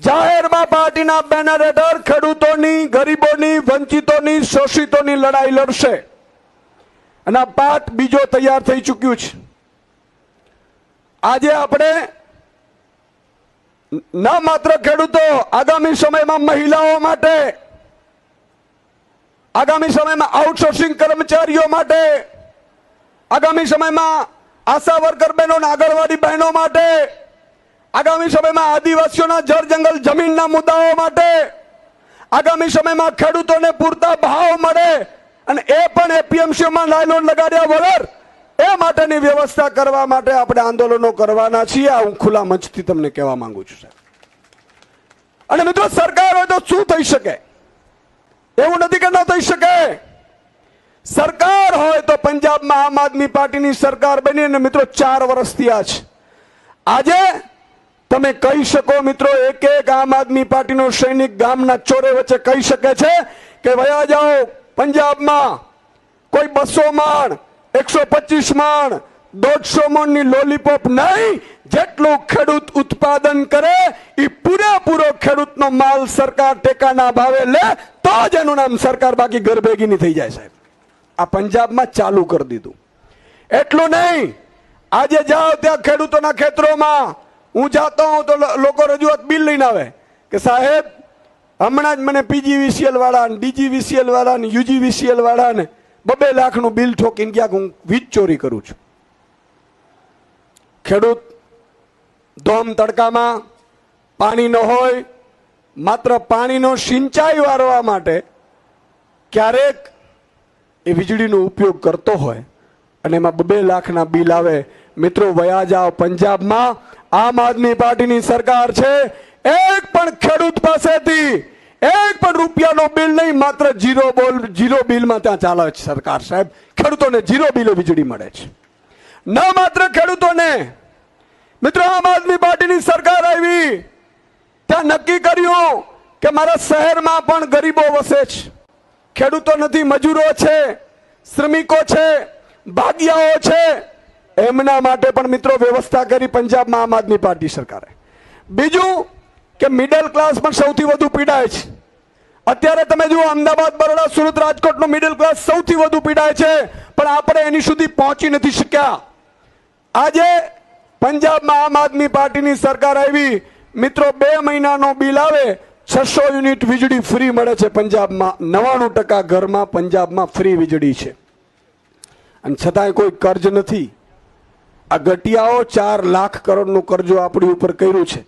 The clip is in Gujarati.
જાહેરમાં પાર્ટીના બેનર હેઠળ ખેડૂતોની, ગરીબોની, વંચિતોની, શોષિતોની લડાઈ લડશે અને આ પાઠ બીજો તૈયાર થઈ ચૂક્યું છે. આજે આપણે ન માત્ર ખેડૂતો, આગામી સમયમાં મહિલાઓ માટે, આગામી સમયમાં આઉટસોર્સિંગ કર્મચારીઓ માટે, આગામી સમયમાં આશા વર્કર બહેનો, આંગણવાડી બહેનો માટે, આગામી સમયમાં આદિવાસીઓના જળ જંગલ જમીનના મુદ્દાઓ માટે, આગામી સમયમાં ખેડૂતોને પૂરતા ભાવ મળે અને એ પણ એપીએમસીમાં લાઈનો લગાડ્યા વગર એ માટેની વ્યવસ્થા કરવા માટે આપણે આંદોલનો કરવાના છીએ. આ હું ખુલ્લા મંચથી તમને કહેવા માંગુ છું. અને મિત્રો, સરકાર હોય તો શું થઈ શકે? એવું નથી કે ન થઈ શકે. સરકાર હોય તો પંજાબમાં આમ આદમી પાર્ટીની સરકાર બની અને મિત્રો 4 વર્ષ થયા છે. આજે તમે કહી શકો મિત્રો, એક એક આમ આદમી પાર્ટીનો સૈનિક ગામના ચોરે વચ્ચે કહી શકે છે કે વયા જાઓ પંજાબમાં કોઈ 200 મણ, 125 મણ, 150 મણની લોલીપોપ નહીં, જેટલું ખેડૂત ઉત્પાદન કરે એ પૂરેપૂરો ખેડૂતનો માલ સરકાર ટેકાના ભાવે લે તો જ એનું નામ સરકાર, બાકી ઘર ભેગી નહીં થઈ જાય. સાહેબ, આ પંજાબમાં ચાલુ કરી દીધું. એટલું નહીં, આજે જાઓ ત્યાં ખેડૂતોના ખેતરોમાં હું જાતો હું તો લોકો રજૂઆત બિલ લઈને આવે કે સાહેબ હમણાં જ મને પીજીવીસીએલ વાળા, ડીજીવીસીએલ વાળા, યુજીવીસીએલ વાળા ને 2 લાખનું બિલ ઠોકીને ક્યાંક હું વીજ ચોરી કરું છું. ખેડૂત ધોમ તડકામાં પાણી ન હોય, માત્ર પાણીનો સિંચાઈ વાળવા માટે ક્યારેક એ વીજળીનો ઉપયોગ કરતો હોય અને એમાં 2 લાખના બિલ આવે. મિત્રો, વયા જાઓ પંજાબમાં આમ આદમી પાર્ટીની સરકાર છે. એક પણ ખેડૂત પાસેથી એક પણ રૂપિયાનો બિલ નહીં, માત્ર જીરો બિલમાં ત્યાં ચાલે છે સરકાર. સાહેબ, ખેડૂતોને 0 બિલે વીજળી મળે છે. ન માત્ર ખેડૂતોને, મિત્રો, આમ આદમી પાર્ટીની સરકાર આવી ત્યાં નક્કી કર્યું કે મારા શહેરમાં પણ ગરીબો વસે છે. ખેડૂતો નથી, મજૂરો છે, શ્રમિકો છે, ભાગિયાઓ છે, એમના માટે પણ મિત્રો વ્યવસ્થા કરી પંજાબમાં આમ આદમી પાર્ટી સરકારે. બીજું કે મિડલ ક્લાસ પણ સૌથી વધુ પીડાય છે. અત્યારે તમે જુઓ, અમદાવાદ, બરોડા, સુરત, રાજકોટનો મિડલ ક્લાસ સૌથી વધુ પીડાય છે, પણ આપણે એની સુધી પહોંચી નથી શક્યા. આજે પંજાબમાં આમ આદમી પાર્ટીની સરકાર આવી, મિત્રો 2 મહિનાનો બિલ આવે, 600 યુનિટ વીજળી ફ્રી મળે છે પંજાબમાં. 99% ઘરમાં પંજાબમાં ફ્રી વીજળી છે અને છતાંય કોઈ કર્જ નથી. આ ગટિયાઓ 4 લાખ કરોડનું કર્જો આપણી ઉપર કર્યું છે.